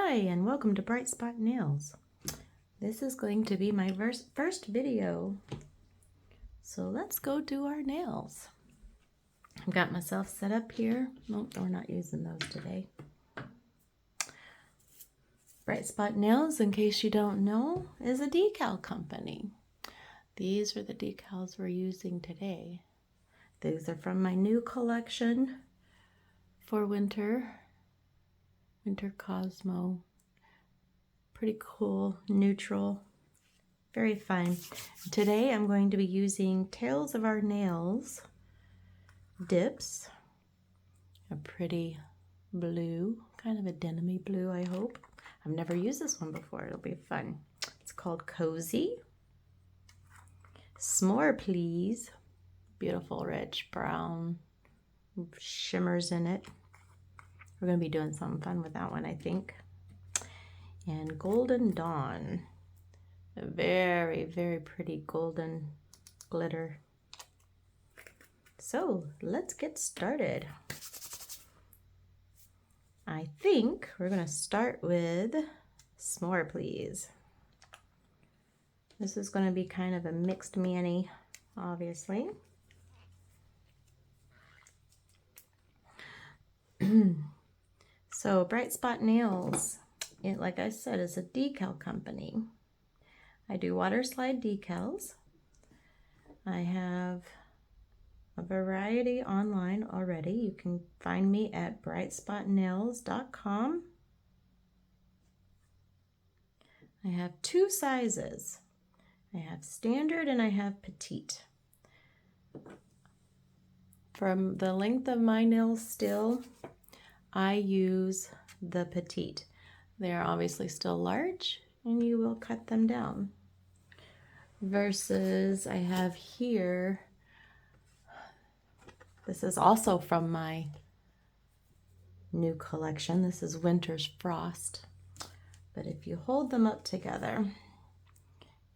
Hi, and welcome to BrightSpot Nails. This is going to be my first video, so let's go do our nails. I've got myself set up here. Nope, we're not using those today. BrightSpot Nails, in case you don't know, is a decal company. These are the decals we're using today. These are from my new collection for winter Cosmo. Pretty cool, neutral, very fun. Today I'm going to be using Tales of Our Nails dips, a pretty blue, kind of a denim-y blue, I hope. I've never used this one before, it'll be fun. It's called Cozy. S'more Please, beautiful rich brown, shimmers in it. We're going to be doing something fun with that one, I think. And Golden Dawn, a very, very pretty golden glitter. So let's get started. I think we're going to start with S'more Please. This is going to be kind of a mixed mani, obviously. So BrightSpot Nails, like I said, is a decal company. I do water slide decals. I have a variety online already. You can find me at brightspotnails.com. I have two sizes. I have standard and I have petite. From the length of my nails still, I use the petite. They are obviously still large and you will cut them down. Versus I have here, this is also from my new collection. This is Winter's Frost. But if you hold them up together,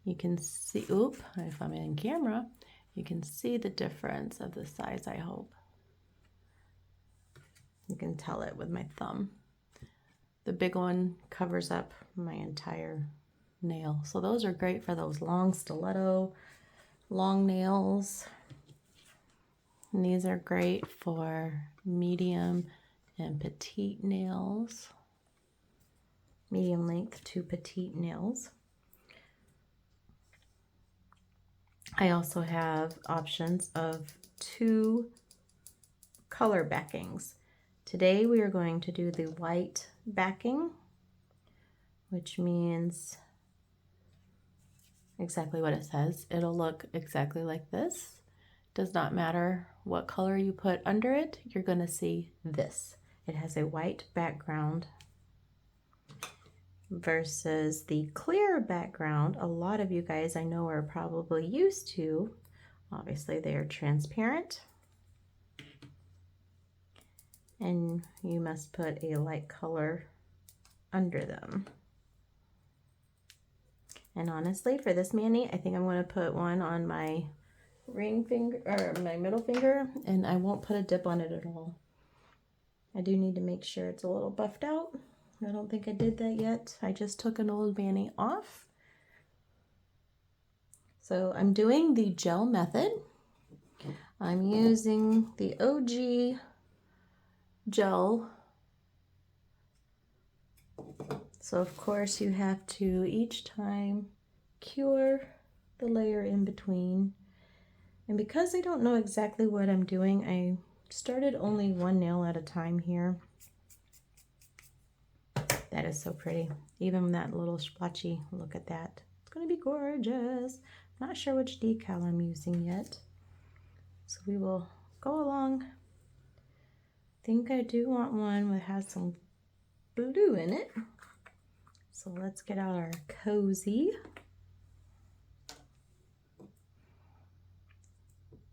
you can see, if I'm in camera, you can see the difference of the size, I hope. You can tell it with my thumb. The big one covers up my entire nail. So those are great for those long stiletto, long nails. And these are great for medium and petite nails. Medium length to petite nails. I also have options of 2 color backings. Today we are going to do the white backing, which means exactly what it says. It'll look exactly like this. Does not matter what color you put under it, you're going to see this. It has a white background versus the clear background. A lot of you guys I know are probably used to. Obviously they are transparent. And you must put a light color under them. And honestly, for this mani, I think I'm going to put one on my ring finger, or my middle finger, and I won't put a dip on it at all. I do need to make sure it's a little buffed out. I don't think I did that yet. I just took an old mani off. So I'm doing the gel method. I'm using the OG gel. So of course you have to each time cure the layer in between. And because I don't know exactly what I'm doing, I started only one nail at a time here. That is so pretty. Even that little splotchy, look at that. It's going to be gorgeous. Not sure which decal I'm using yet. So we will go along. I think I do want one that has some blue in it. So let's get out our Cozy.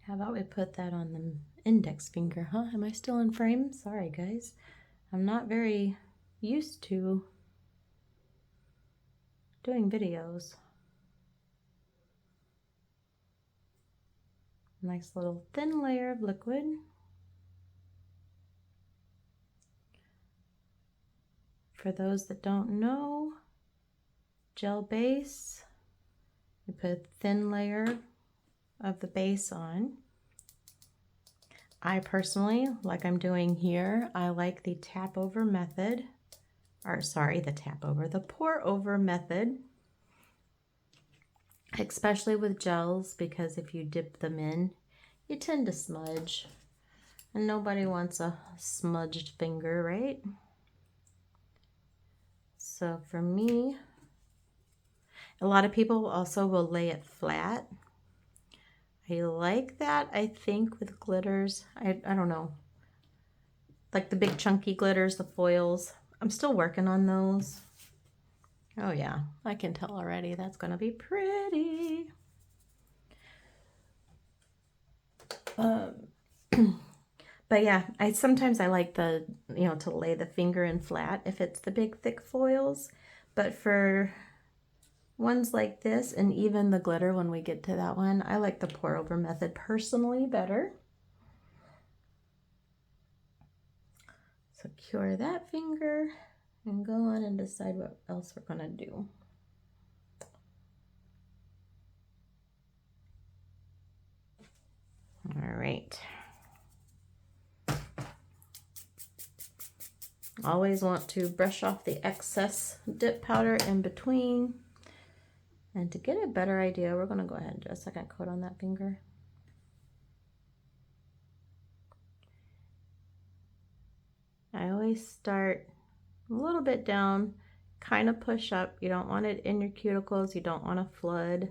How about we put that on the index finger, huh? Am I still in frame? Sorry, guys. I'm not very used to doing videos. Nice little thin layer of liquid. For those that don't know, gel base, you put a thin layer of the base on. I personally, like I'm doing here, I like the tap over method, or sorry, the pour over method, especially with gels, because if you dip them in, you tend to smudge, and nobody wants a smudged finger, right? So for me, a lot of people also will lay it flat. I like that, I think, with glitters. I don't know. Like the big chunky glitters, the foils. I'm still working on those. Oh yeah, I can tell already. That's going to be pretty. But yeah, sometimes I like the, to lay the finger in flat if it's the big thick foils. But for ones like this, and even the glitter when we get to that one, I like the pour over method personally better. So cure that finger and go on and decide what else we're going to do. All right. Always want to brush off the excess dip powder in between. And to get a better idea, we're going to go ahead and do a second coat on that finger. I always start a little bit down, kind of push up. You don't want it in your cuticles. You don't want to flood.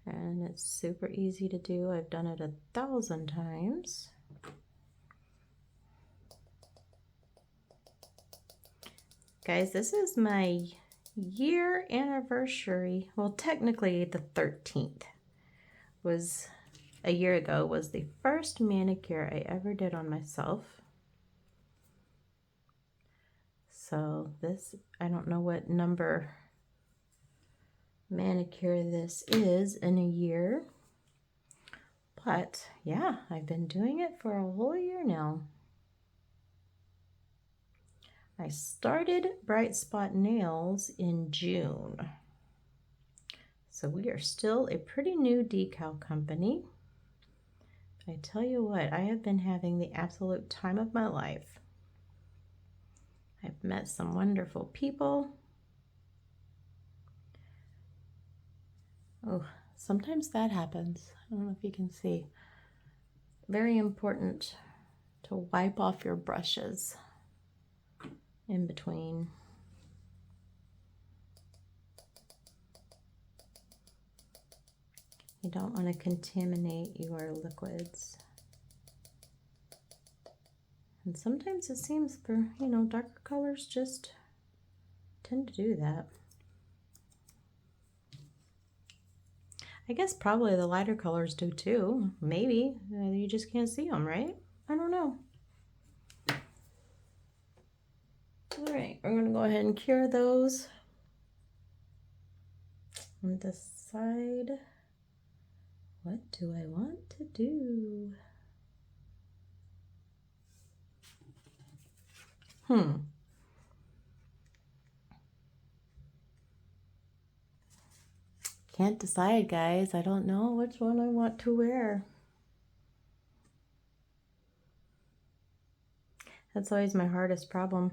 And it's super easy to do. I've done it 1,000 times. Guys, this is my year anniversary. Well, technically the 13th was a year ago, was the first manicure I ever did on myself. So this, I don't know what number manicure this is in a year, but yeah, I've been doing it for a whole year now. I started BrightSpot Nails in June. So we are still a pretty new decal company. I tell you what, I have been having the absolute time of my life. I've met some wonderful people. Oh, sometimes that happens. I don't know if you can see. Very important to wipe off your brushes in between. You don't want to contaminate your liquids. And sometimes it seems for, darker colors just tend to do that. I guess probably the lighter colors do too. Maybe. You just can't see them, right? I don't know. All right, we're going to go ahead and cure those and decide what do I want to do. Can't decide, guys. I don't know which one I want to wear. That's always my hardest problem.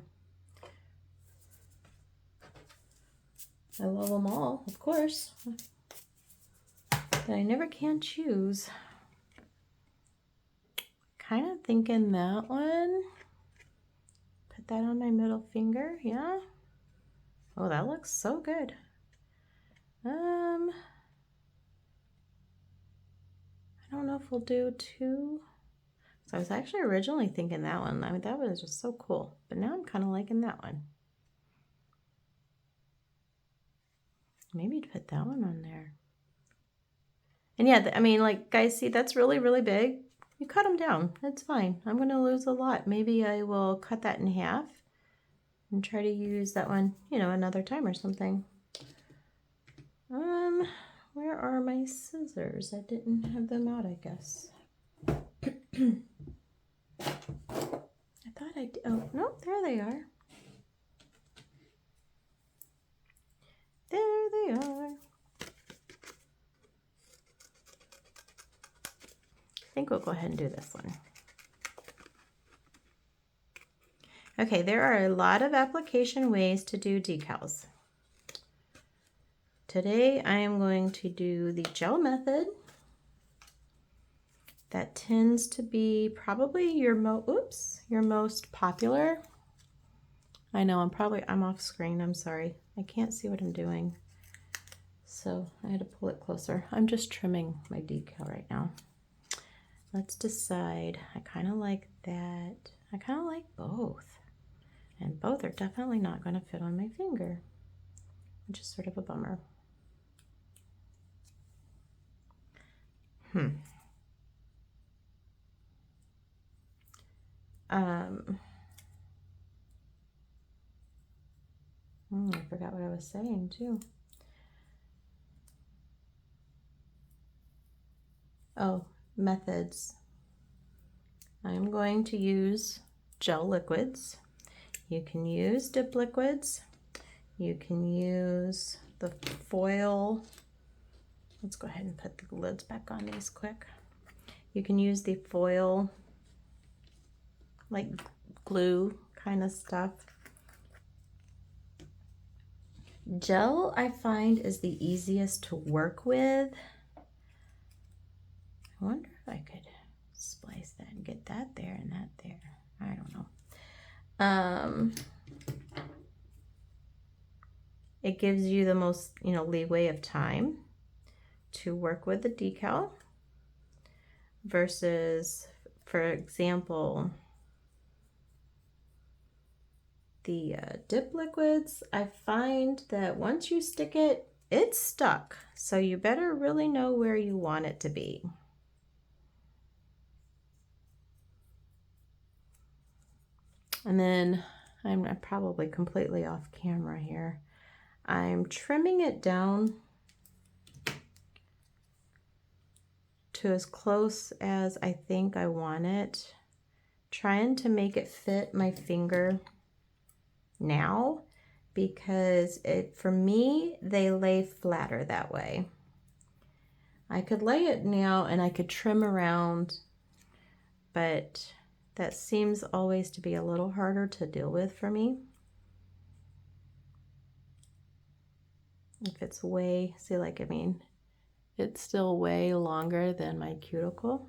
I love them all, of course, but I never can choose. Kind of thinking that one. Put that on my middle finger, yeah. Oh, that looks so good. I don't know if we'll do two. So I was actually originally thinking that one. I mean, that was just so cool. But now I'm kind of liking that one. Maybe put that one on there. And yeah, I mean, like, guys, see, that's really, really big. You cut them down. It's fine. I'm going to lose a lot. Maybe I will cut that in half and try to use that one, another time or something. Where are my scissors? I didn't have them out, I guess. I thought I did. Oh, no, there they are. think we'll go ahead and do this one. Okay, there are a lot of application ways to do decals. Today I am going to do the gel method. That tends to be probably your most popular. I know I'm off screen, I'm sorry. I can't see what I'm doing. So I had to pull it closer. I'm just trimming my decal right now. Let's decide. I kind of like that. I kind of like both. And both are definitely not going to fit on my finger, which is sort of a bummer. I forgot what I was saying too. Oh, methods. I'm going to use gel liquids. You can use dip liquids. You can use the foil. Let's go ahead and put the lids back on these quick. You can use the foil, like glue kind of stuff. Gel, I find, is the easiest to work with. I wonder if I could splice that and get that there and that there. I don't know. It gives you the most, leeway of time to work with the decal versus, for example, the dip liquids. I find that once you stick it, it's stuck. So you better really know where you want it to be. And then I'm probably completely off camera here. I'm trimming it down to as close as I think I want it, trying to make it fit my finger now, because for me, they lay flatter that way. I could lay it now and I could trim around, but that seems always to be a little harder to deal with for me. If it's way, it's still way longer than my cuticle.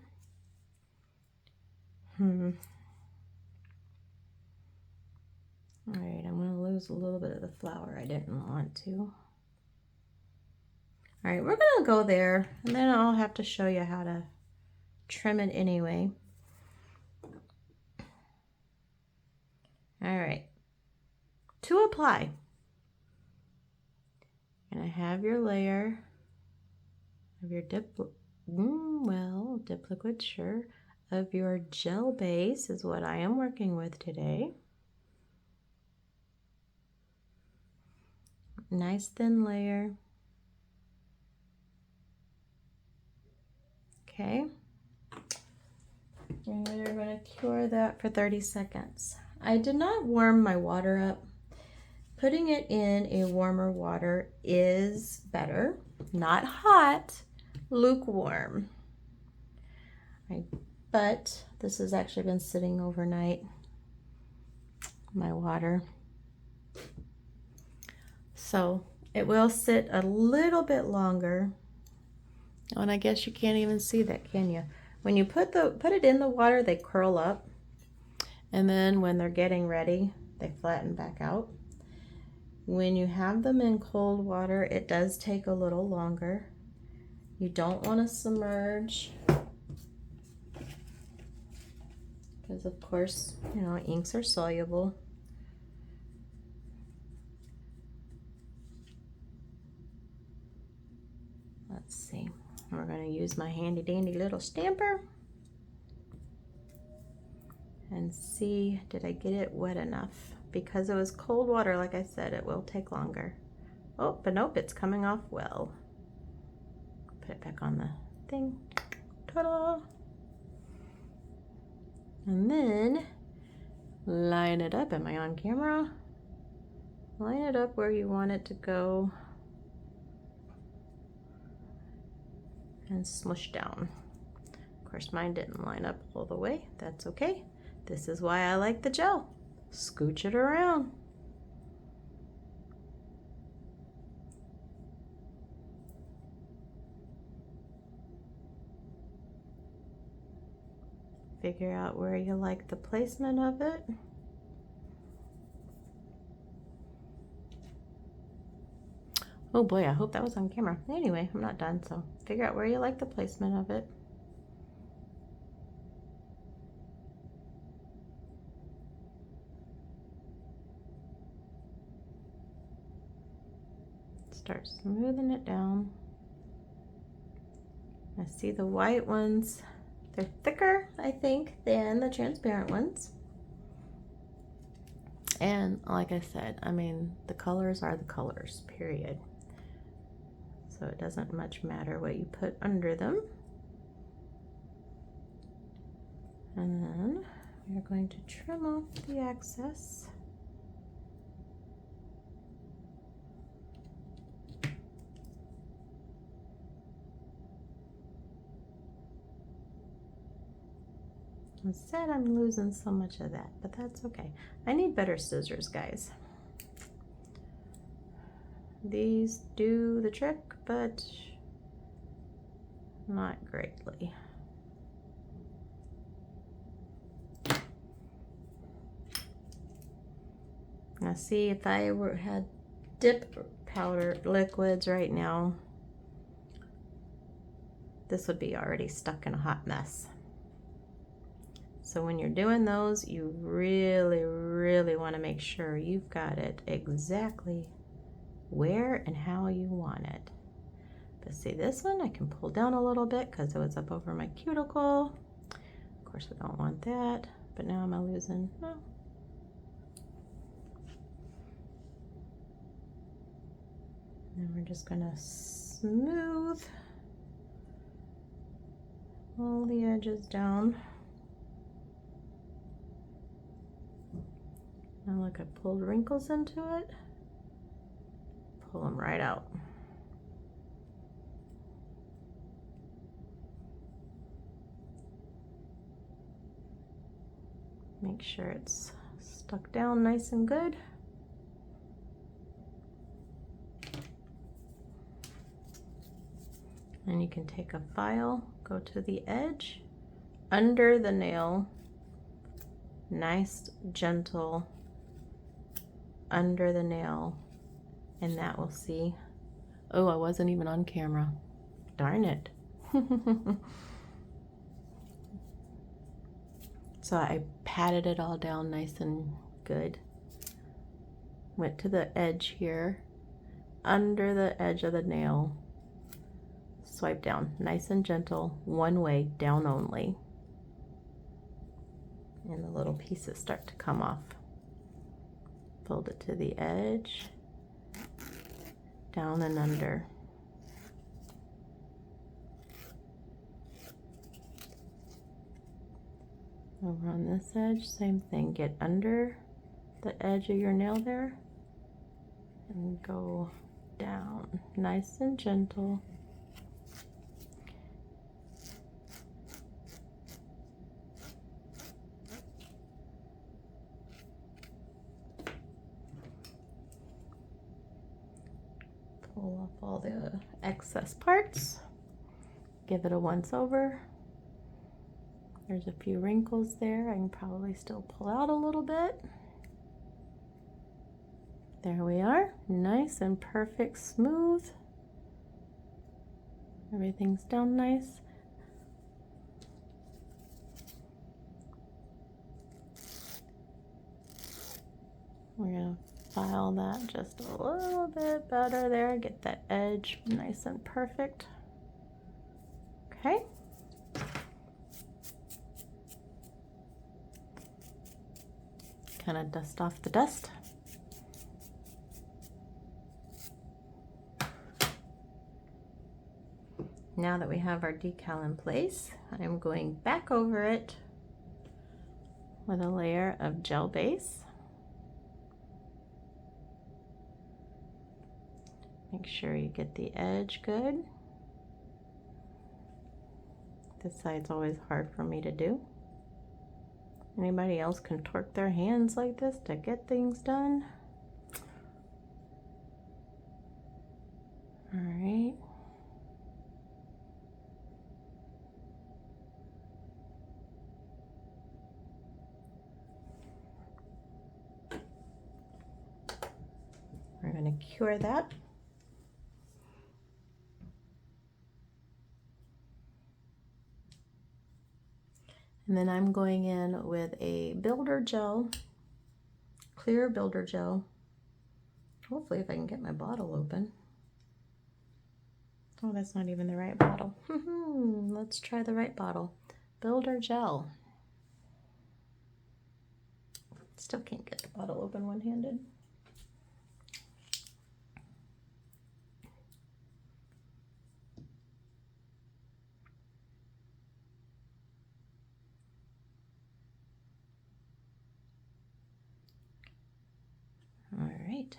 All right, I'm gonna lose a little bit of the flour I didn't want to. All right, we're gonna go there, and then I'll have to show you how to trim it anyway. All right, to apply, you're gonna have your layer of your dip liquid, sure, of your gel base is what I am working with today. Nice thin layer. Okay. And we're going to cure that for 30 seconds. I did not warm my water up. Putting it in a warmer water is better. Not hot, lukewarm. But this has actually been sitting overnight, my water. So it will sit a little bit longer. Oh, and I guess you can't even see that, can you? When you put it in the water, they curl up. And then when they're getting ready, they flatten back out. When you have them in cold water, it does take a little longer. You don't want to submerge, because of course, inks are soluble. Let's see. We're going to use my handy dandy little stamper and see, did I get it wet enough? Because it was cold water, like I said, it will take longer. Oh, but nope, it's coming off well. Put it back on the thing. Ta-da! And then line it up. Am I on camera? Line it up where you want it to go. And smush down. Of Of course, mine didn't line up all the way. That's okay. This is why I like the gel. Scooch it around. Figure out where you like the placement of it. Oh boy, I hope that was on camera. Anyway, I'm not done, so figure out where you like the placement of it. Start smoothing it down. I see the white ones, they're thicker, I think, than the transparent ones. And like I said, I mean, the colors are the colors, period. So it doesn't much matter what you put under them. And then we're going to trim off the excess. Instead, I'm losing so much of that, but that's okay. I need better scissors, guys. These do the trick, but not greatly. Now see, if I had dip powder liquids right now, this would be already stuck in a hot mess. So when you're doing those, you really, really want to make sure you've got it exactly where and how you want it. But see, this one I can pull down a little bit because it was up over my cuticle. Of course, we don't want that, but now am I losing? No. And we're just gonna smooth all the edges down. Now look, I pulled wrinkles into it. Pull them right out. Make sure it's stuck down nice and good. And you can take a file, go to the edge, under the nail, nice, gentle, under the nail, and that will see. Oh, I wasn't even on camera. Darn it. So I patted it all down nice and good. Went to the edge here, under the edge of the nail. Swipe down, nice and gentle, one way, down only. And the little pieces start to come off. Fold it to the edge, down and under. Over on this edge, same thing, get under the edge of your nail there and go down, nice and gentle. Pull off all the excess parts, give it a once over. There's a few wrinkles there. I can probably still pull out a little bit. There we are, nice and perfect, smooth. Everything's down nice. We're gonna file that just a little bit better there, get that edge nice and perfect. Okay. Kind of dust off the dust. Now that we have our decal in place, I'm going back over it with a layer of gel base. Make sure you get the edge good. This side's always hard for me to do. Anybody else can torque their hands like this to get things done? All right. We're going to cure that. And then I'm going in with a builder gel, clear builder gel. Hopefully if I can get my bottle open. Oh, that's not even the right bottle. Let's try the right bottle. Builder gel. Still can't get the bottle open one-handed. All right.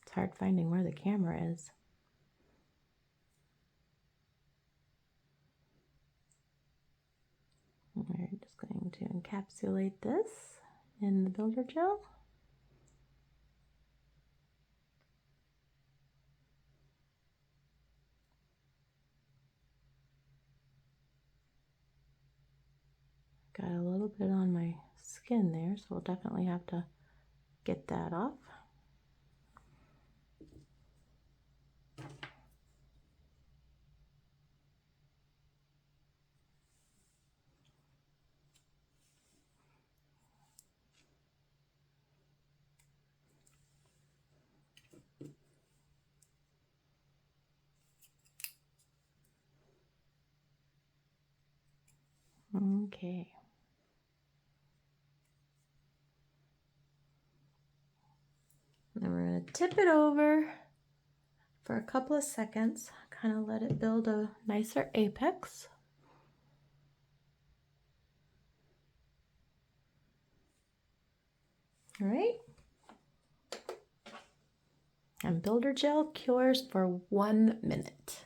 It's hard finding where the camera is. We're just going to encapsulate this in the builder gel. Got a little bit on my skin there, so we'll definitely have to get that off. Okay. Then we're going to tip it over for a couple of seconds, kind of let it build a nicer apex. All right. And builder gel cures for 1 minute.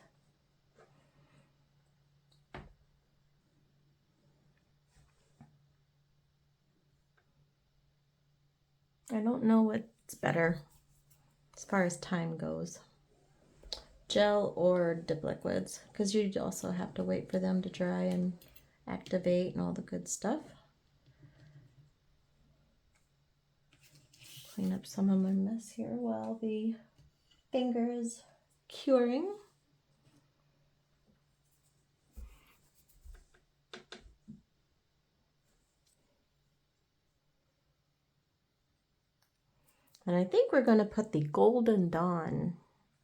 I don't know what's better as far as time goes, gel or dip liquids, because you also have to wait for them to dry and activate and all the good stuff. Clean up some of my mess here while the finger is curing. And I think we're going to put the Golden Dawn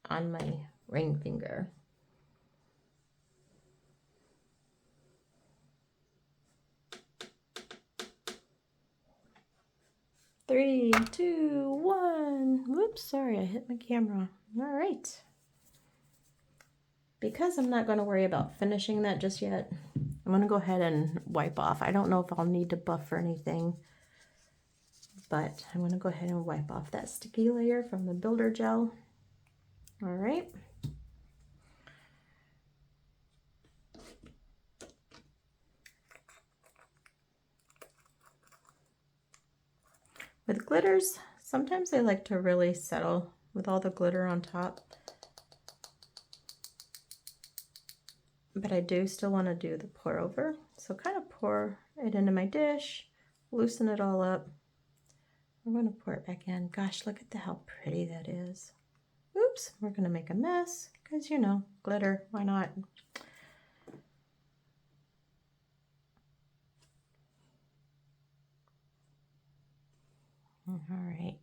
on my ring finger. Three, two, one. Whoops, sorry, I hit my camera. All right. Because I'm not going to worry about finishing that just yet, I'm going to go ahead and wipe off. I don't know if I'll need to buff or anything, but I'm going to go ahead and wipe off that sticky layer from the builder gel. All right. With glitters, sometimes they like to really settle with all the glitter on top. But I do still want to do the pour over. So kind of pour it into my dish, loosen it all up. I'm going to pour it back in. Gosh, look at how pretty that is. Oops, we're going to make a mess because, you know, glitter, why not? All right.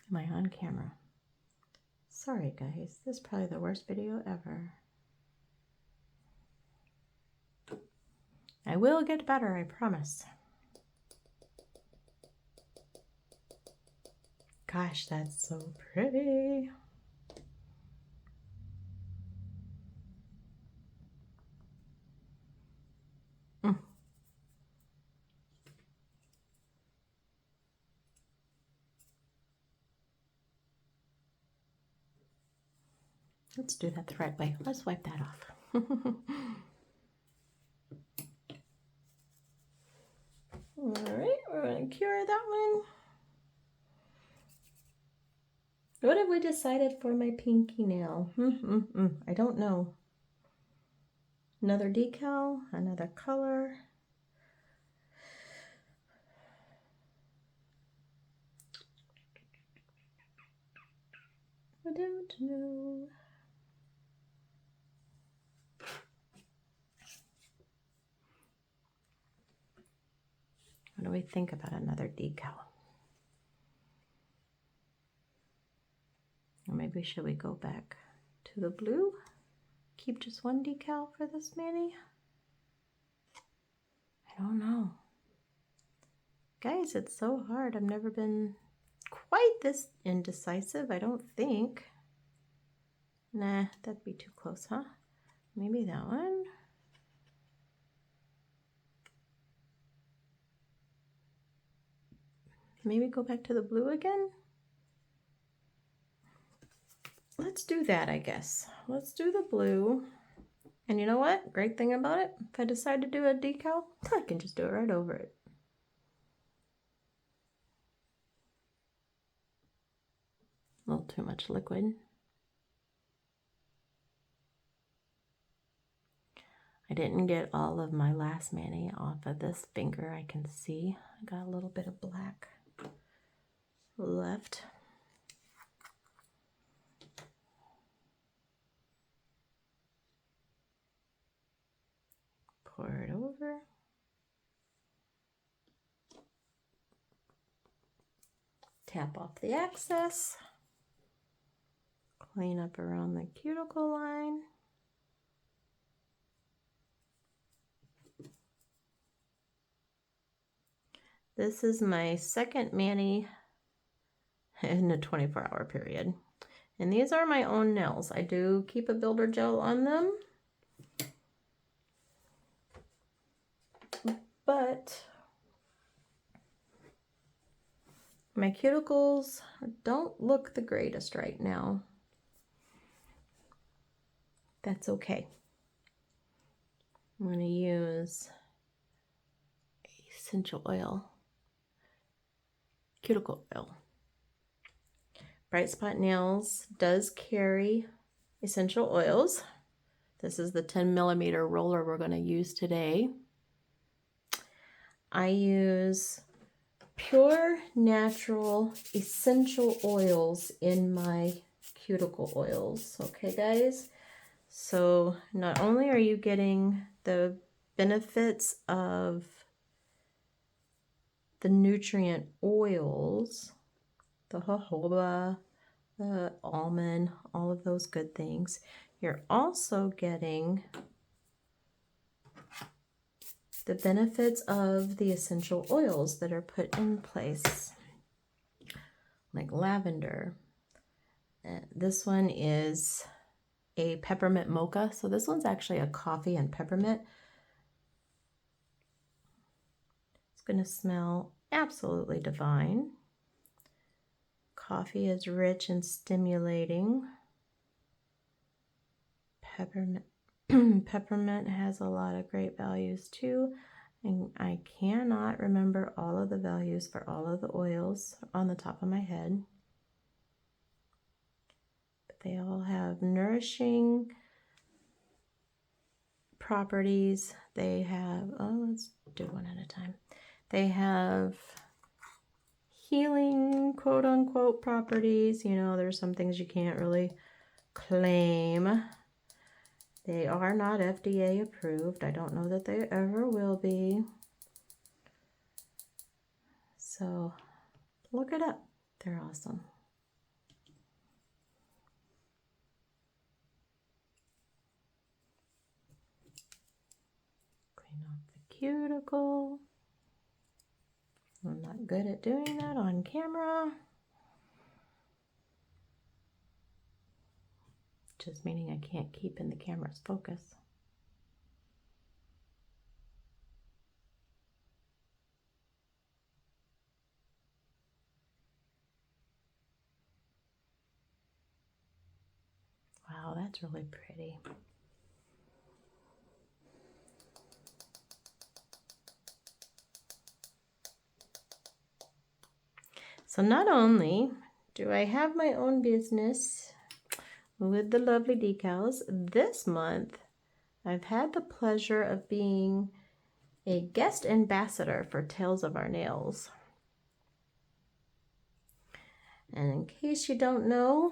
Am I on camera? Sorry guys, this is probably the worst video ever. I will get better, I promise. Gosh, that's so pretty. Let's do that the right way. Let's wipe that off. All right, we're going to cure that one. What have we decided for my pinky nail? I don't know. Another decal, another color. I don't know. What do we think about another decal? Or maybe should we go back to the blue? Keep just one decal for this Manny? I don't know. Guys, it's so hard. I've never been quite this indecisive, I don't think. Nah, that'd be too close, huh? Maybe that one? Maybe go back to the blue again? Let's do that, I guess. Let's do the blue. And you know what? Great thing about it, if I decide to do a decal, I can just do it right over it. A little too much liquid. I didn't get all of my last mani off of this finger. I can see I got a little bit of black left. Pour it over. Tap off the excess. Clean up around the cuticle line. This is my second mani in a 24-hour period. And these are my own nails. I do keep a builder gel on them. But my cuticles don't look the greatest right now. That's okay. I'm going to use essential oil, cuticle oil. BrightSpot Nails does carry essential oils. This is the 10mm roller we're going to use today. I use pure natural essential oils in my cuticle oils. Okay, guys? So not only are you getting the benefits of the nutrient oils, the jojoba, the almond, all of those good things, you're also getting the benefits of the essential oils that are put in place, like lavender. This one is a peppermint mocha. So this one's actually a coffee and peppermint. It's going to smell absolutely divine. Coffee is rich and stimulating. Peppermint has a lot of great values too. And I cannot remember all of the values for all of the oils on the top of my head. But they all have nourishing properties. They have, oh, let's do one at a time. They have healing, quote unquote, properties. You know, there's some things you can't really claim. They are not FDA approved. I don't know that they ever will be. So look it up. They're awesome. Clean off the cuticle. I'm not good at doing that on camera. Just meaning I can't keep in the camera's focus. Wow, that's really pretty. So not only do I have my own business with the lovely decals, this month I've had the pleasure of being a guest ambassador for Tales of Our Nails. And in case you don't know,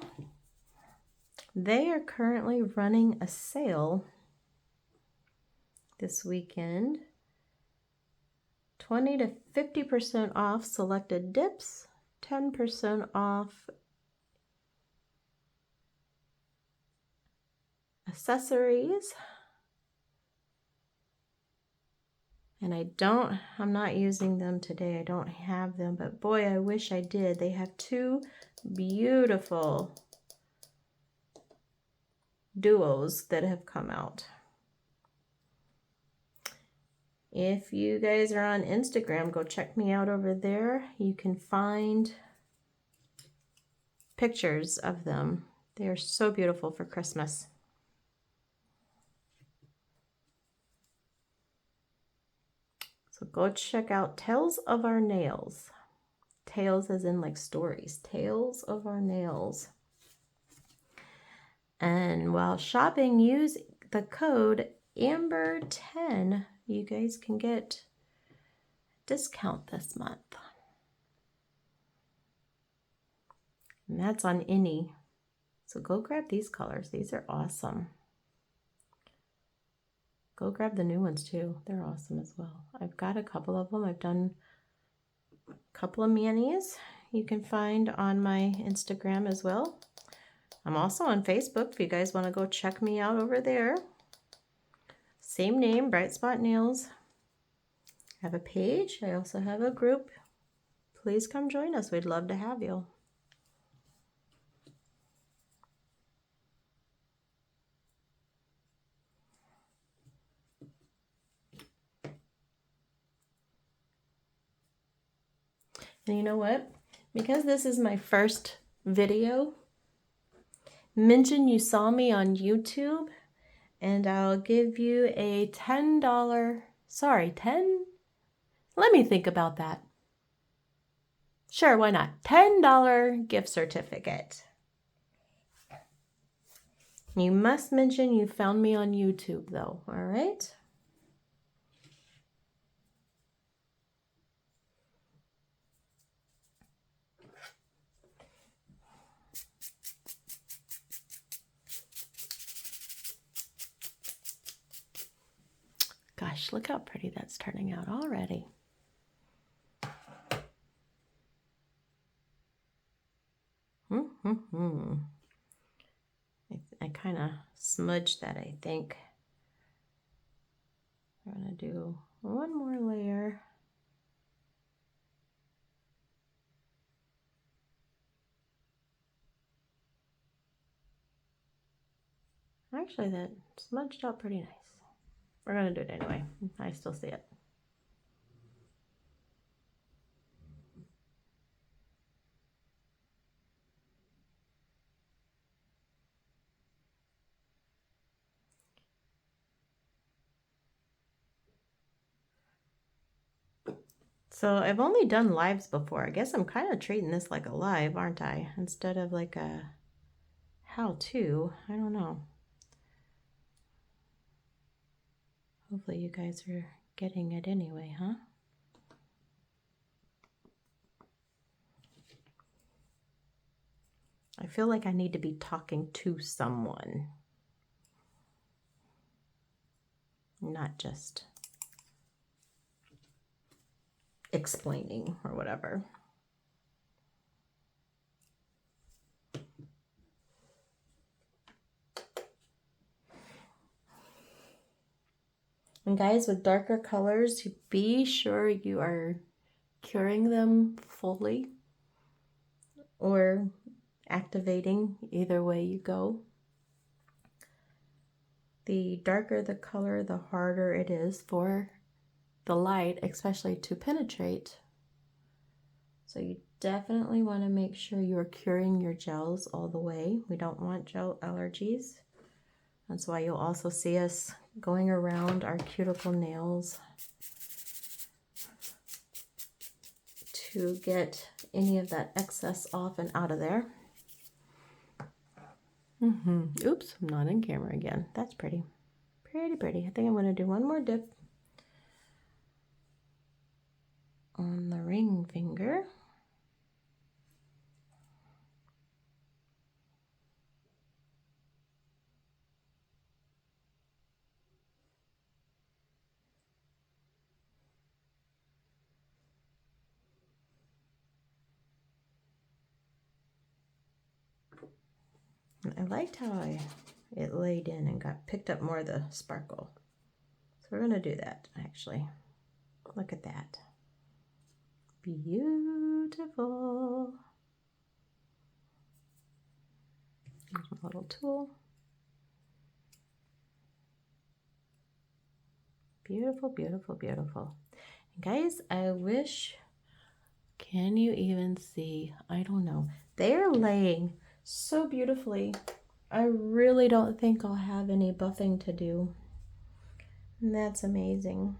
they are currently running a sale this weekend. 20 to 50% off selected dips, 10% off accessories. And I'm not using them today. I don't have them, but boy, I wish I did. They have two beautiful duos that have come out. If you guys are on Instagram, go check me out over there. You can find pictures of them. They are so beautiful for Christmas. So go check out Tales of Our Nails. Tales as in like stories. Tales of Our Nails. And while shopping, use the code AMBER10. You guys can get a discount this month. And that's on any. So go grab these colors. These are awesome. Go grab the new ones too. They're awesome as well. I've got a couple of them. I've done a couple of manis you can find on my Instagram as well. I'm also on Facebook if you guys want to go check me out over there. Same name, BrightSpot Nails. I have a page. I also have a group. Please come join us. We'd love to have you. And you know what? Because this is my first video, mention you saw me on YouTube and I'll give you a $10, let me think about that. Sure, why not? $10 gift certificate. You must mention you found me on YouTube though, all right? Gosh, look how pretty that's turning out already. I kind of smudged that, I think. I'm going to do one more layer. Actually, that smudged out pretty nice. We're going to do it anyway. I still see it. So I've only done lives before. I guess I'm kind of treating this like a live, aren't I? Instead of like a how-to. I don't know. Hopefully you guys are getting it anyway, huh? I feel like I need to be talking to someone, not just explaining or whatever. And guys, with darker colors, be sure you are curing them fully or activating, either way you go. The darker the color, the harder it is for the light, especially to penetrate. So you definitely want to make sure you're curing your gels all the way. We don't want gel allergies. That's why you'll also see us going around our cuticle nails to get any of that excess off and out of there. Oops, I'm not in camera again. That's pretty. Pretty, pretty. I think I'm going to do one more dip on the ring finger. I liked how it laid in and got picked up more of the sparkle. So we're going to do that, actually. Look at that. Beautiful. Here's my little tool. Beautiful, beautiful, beautiful. And guys, I wish, can you even see? I don't know. They're laying so beautifully. I really don't think I'll have any buffing to do. And that's amazing.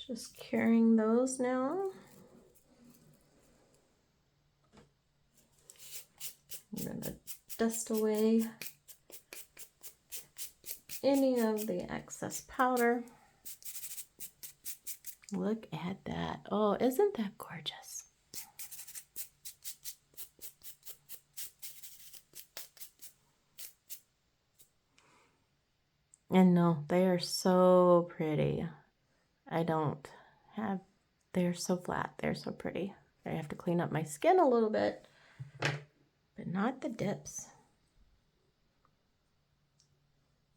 Just curing those now. I'm going to dust away any of the excess powder. Look at that. Oh, isn't that gorgeous? And no, they are so pretty. They're so flat. They're so pretty. I have to clean up my skin a little bit, but not the dips.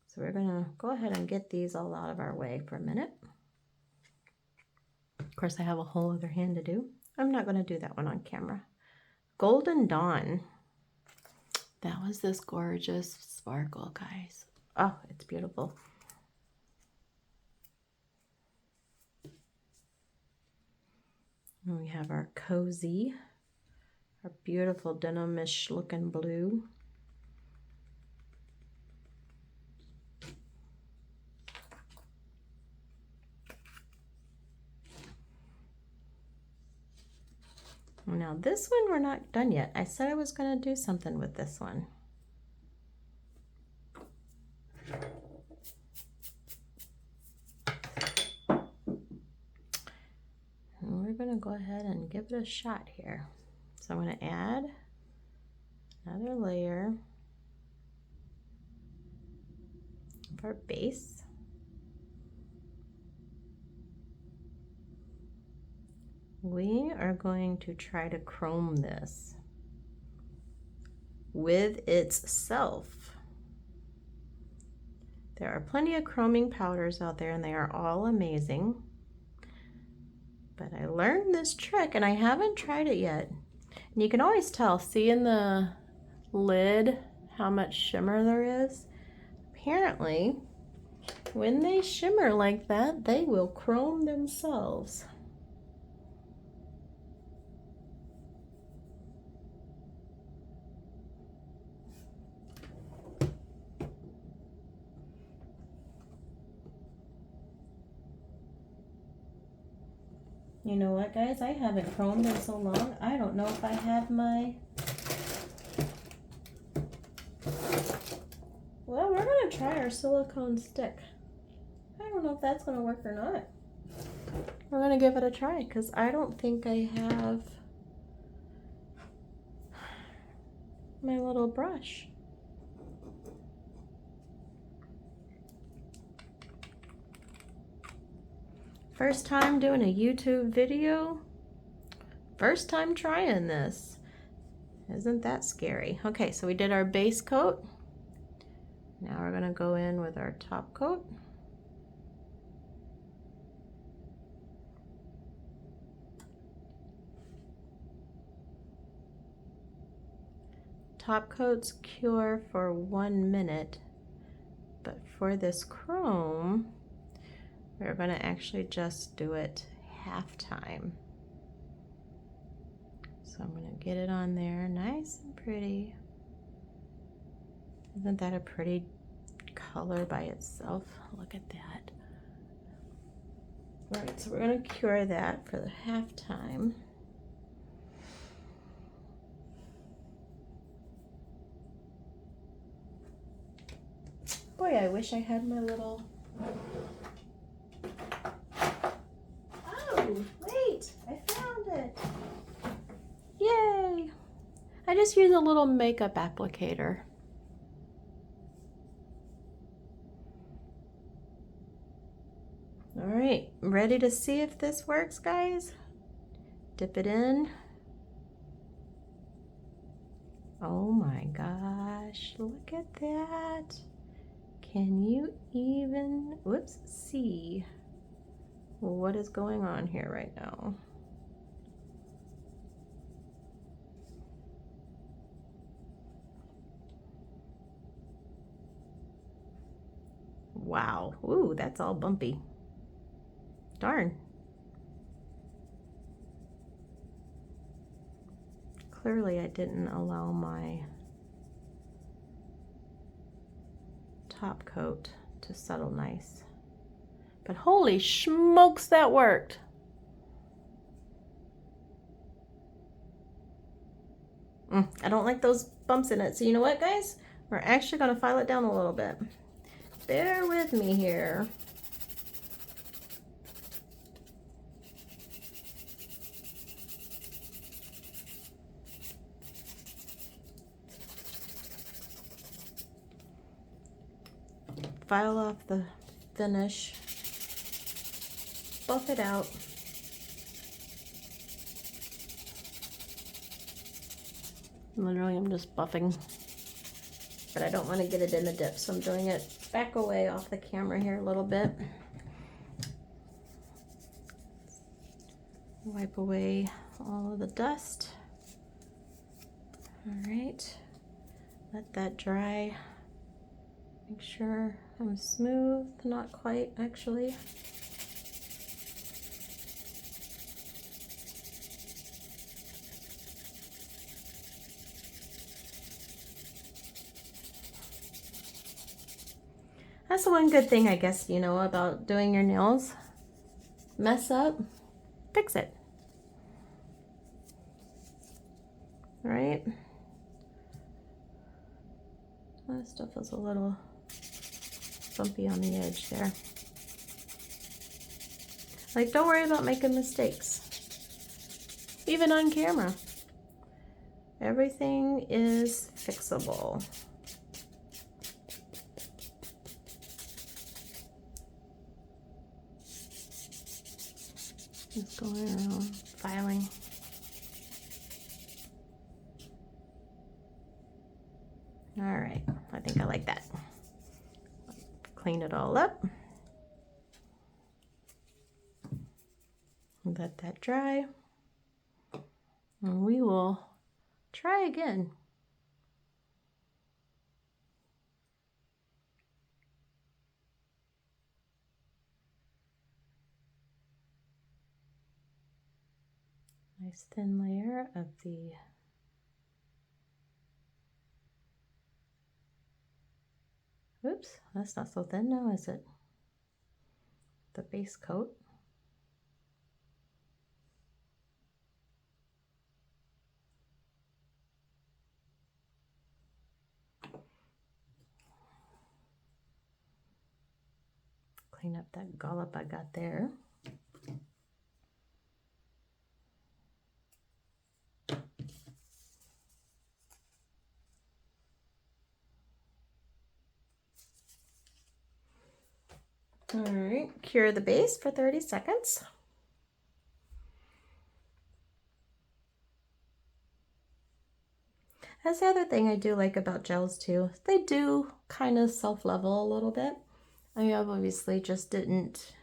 So we're gonna go ahead and get these all out of our way for a minute. Of course, I have a whole other hand to do. I'm not gonna do that one on camera. Golden Dawn. That was this gorgeous sparkle, guys. Oh, it's beautiful. And we have our cozy, our beautiful denim-ish looking blue. Now this one we're not done yet. I said I was going to do something with this one. And we're going to go ahead and give it a shot here. So I'm going to add another layer of our base. We are going to try to chrome this with itself. There are plenty of chroming powders out there and they are all amazing. But I learned this trick and I haven't tried it yet. And you can always tell, see in the lid how much shimmer there is? Apparently, when they shimmer like that, they will chrome themselves. You know what, guys? I haven't chromed in so long. I don't know if I have my... Well, we're going to try our silicone stick. I don't know if that's going to work or not. We're going to give it a try because I don't think I have my little brush. First time doing a YouTube video. First time trying this. Isn't that scary? Okay, so we did our base coat. Now we're going to go in with our top coat. top coats cure for 1 minute, but for this chrome, we're going to actually just do it half time. So I'm going to get it on there nice and pretty. Isn't that a pretty color by itself? Look at that. All right, so we're going to cure that for the half time. Boy, I wish I had my little... Oh, wait, I found it. Yay! I just use a little makeup applicator. All right, ready to see if this works, guys? Dip it in. Oh my gosh, look at that. Can you even, whoops, see what is going on here right now? Wow, ooh, that's all bumpy. Darn. Clearly I didn't allow my top coat to settle nice. But holy smokes, that worked. I don't like those bumps in it. So you know what, guys? We're actually gonna file it down a little bit. Bear with me here. File off the finish, buff it out. Literally, I'm just buffing, but I don't want to get it in the dip, so I'm doing it back away off the camera here a little bit. Wipe away all of the dust. All right, let that dry. Make sure I'm smooth, not quite actually. That's the one good thing, I guess, you know, about doing your nails. Mess up, fix it. Right? That stuff is a little bumpy on the edge there. Like, don't worry about making mistakes. Even on camera. Everything is fixable. Just going around, filing. All right, I think I like that. Clean it all up. Let that dry. And we will try again. Nice thin layer of the oops, that's not so thin now, is it? The base coat. Clean up that dollop I got there. All right, cure the base for 30 seconds. That's the other thing I do like about gels too. They do kind of self-level a little bit. I mean, I obviously just didn't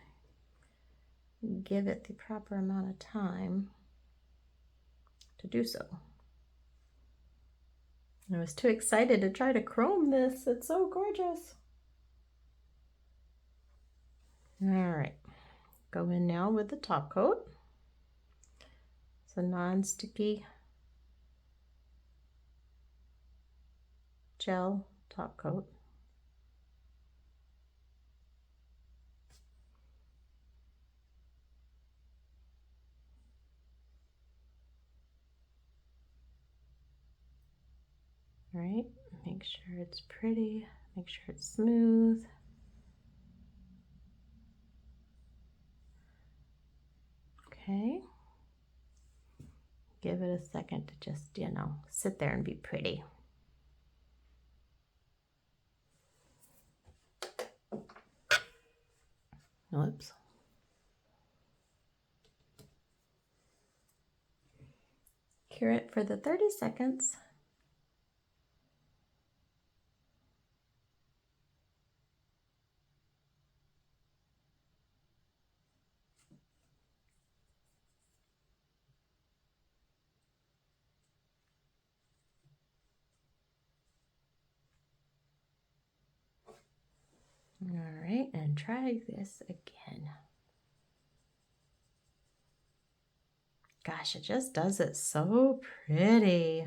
give it the proper amount of time to do so. I was too excited to try to chrome this. It's so gorgeous. All right, go in now with the top coat. It's a non-sticky gel top coat. All right, make sure it's pretty, make sure it's smooth. Okay. Give it a second to just, you know, sit there and be pretty. Whoops. Cure it for the 30 seconds. All right, and try this again. Gosh, it just does it so pretty.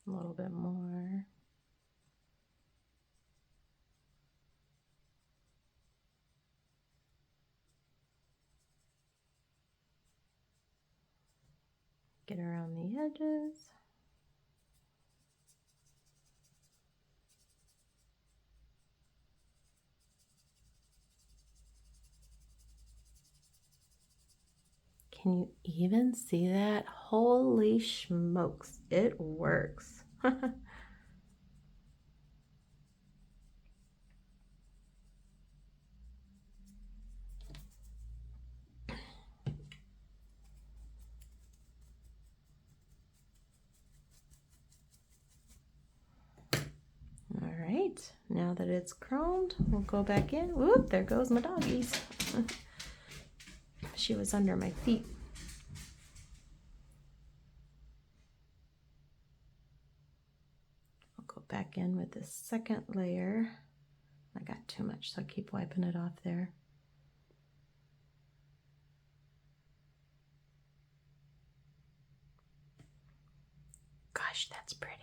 A little bit more. Get around the edges. Can you even see that? Holy smokes, it works. All right, now that it's chromed, we'll go back in. Whoop, there goes my doggies. She was under my feet. I'll go back in with the second layer. I got too much, so I keep wiping it off there. Gosh, that's pretty.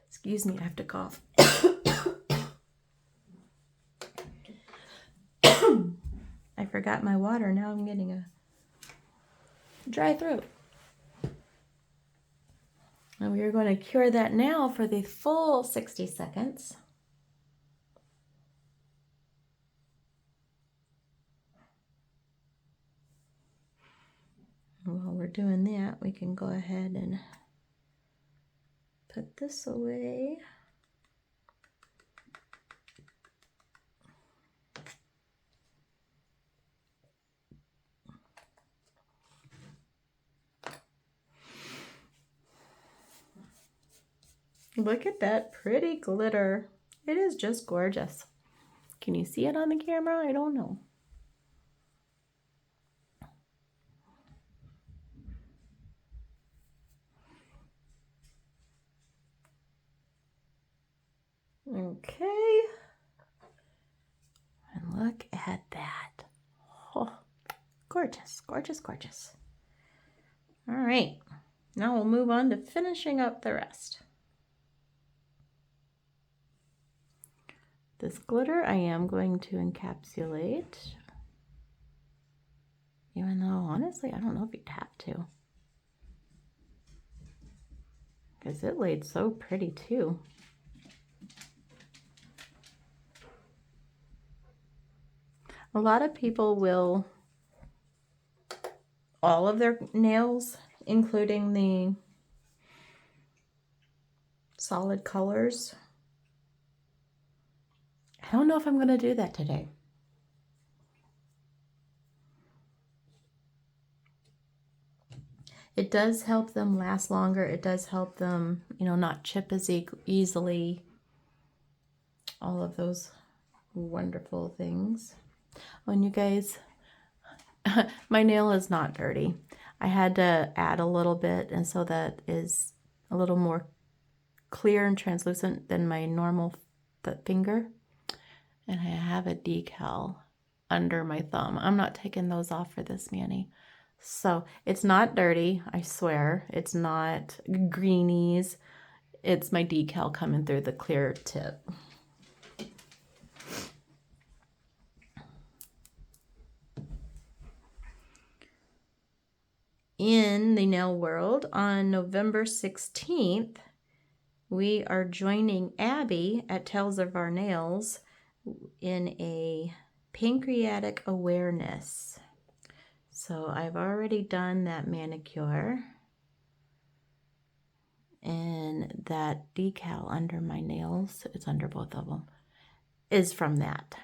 Excuse me, I have to cough. I forgot my water. Now I'm getting a dry throat. And we are going to cure that now for the full 60 seconds. While we're doing that, we can go ahead and put this away. Look at that pretty glitter. It is just gorgeous. Can you see it on the camera? I don't know. Okay. And look at that. Oh, gorgeous, gorgeous, gorgeous. All right. Now we'll move on to finishing up the rest. This glitter I am going to encapsulate, even though honestly I don't know if you'd have to, because it laid so pretty too. A lot of people will all of their nails, including the solid colors. I don't know if I'm going to do that today. It does help them last longer. It does help them, you know, not chip as easily. All of those wonderful things. Oh, and you guys, my nail is not dirty. I had to add a little bit, and so that is a little more clear and translucent than my normal finger. And I have a decal under my thumb. I'm not taking those off for this mani. So it's not dirty, I swear. It's not greenies. It's my decal coming through the clear tip. In the nail world, on November 16th, we are joining Abby at Tales of Our Nails in a pancreatic awareness. So I've already done that manicure, and that decal under my nails, it's under both of them, is from that.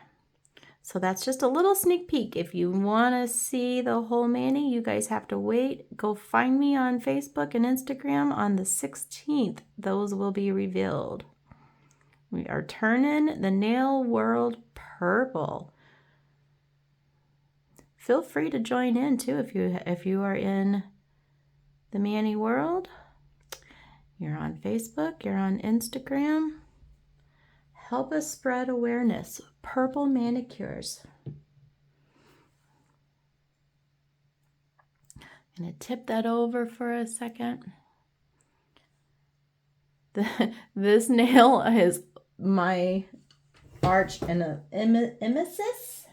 So that's just a little sneak peek. If you want to see the whole mani, you guys have to wait. Go find me on Facebook and Instagram on the 16th. Those will be revealed. We are turning the nail world purple. Feel free to join in too if you are in the mani world. You're on Facebook, you're on Instagram. Help us spread awareness. Purple manicures. I'm going to tip that over for a second. This nail is my arch nemesis.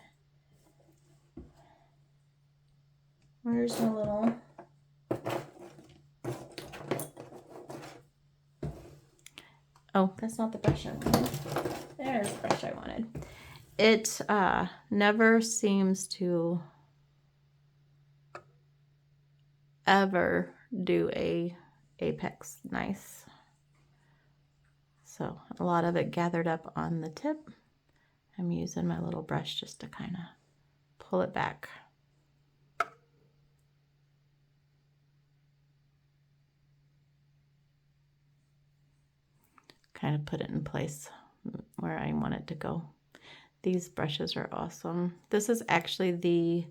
Where's my little... Oh, that's not the brush I wanted. There's the brush I wanted. It never seems to ever do a apex nice. So a lot of it gathered up on the tip. I'm using my little brush just to kind of pull it back. Kind of put it in place where I want it to go. These brushes are awesome. This is actually the